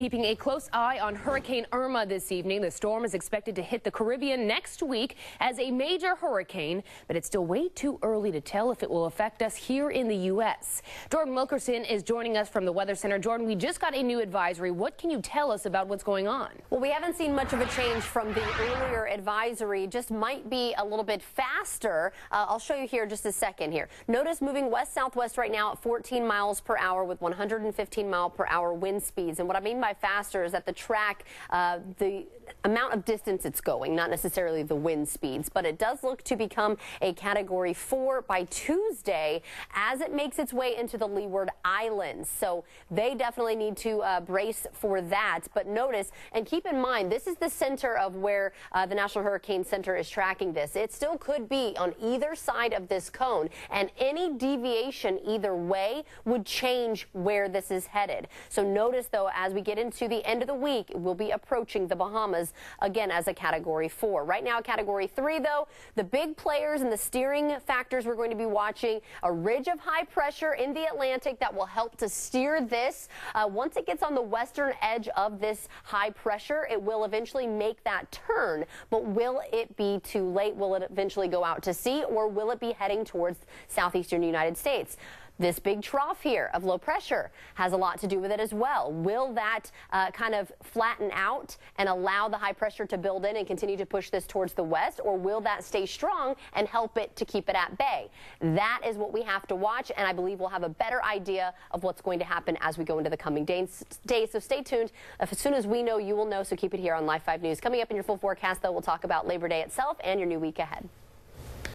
Keeping a close eye on Hurricane Irma this evening. The storm is expected to hit the Caribbean next week as a major hurricane, but it's still way too early to tell if it will affect us here in the U.S. Jordan Wilkerson is joining us from the Weather Center. Jordan, we just got a new advisory. What can you tell us about what's going on? Well, we haven't seen much of a change from the earlier advisory. Just might be a little bit faster. I'll show you here just a second here. Notice moving west-southwest right now at 14 miles per hour with 115 mile per hour wind speeds. And what I mean by faster is that the track, the amount of distance it's going, not necessarily the wind speeds, but it does look to become a Category 4 by Tuesday as it makes its way into the Leeward Islands. So they definitely need to brace for that. But notice and keep in mind, this is the center of where the National Hurricane Center is tracking this. It still could be on either side of this cone, and any deviation either way would change where this is headed. So notice, though, as we get into the end of the week, we'll be approaching the Bahamas again as a Category 4. Right now, Category 3, though, the big players and the steering factors we're going to be watching, a ridge of high pressure in the Atlantic that will help to steer this. Once it gets on the western edge of this high pressure, it will eventually make that turn. But will it be too late? Will it eventually go out to sea, or will it be heading towards southeastern United States? This big trough here of low pressure has a lot to do with it as well. Will that kind of flatten out and allow the high pressure to build in and continue to push this towards the west, or will that stay strong and help it to keep it at bay? That is what we have to watch, and I believe we'll have a better idea of what's going to happen as we go into the coming days. So stay tuned. As soon as we know, you will know, so keep it here on Live 5 News. Coming up in your full forecast, though, we'll talk about Labor Day itself and your new week ahead.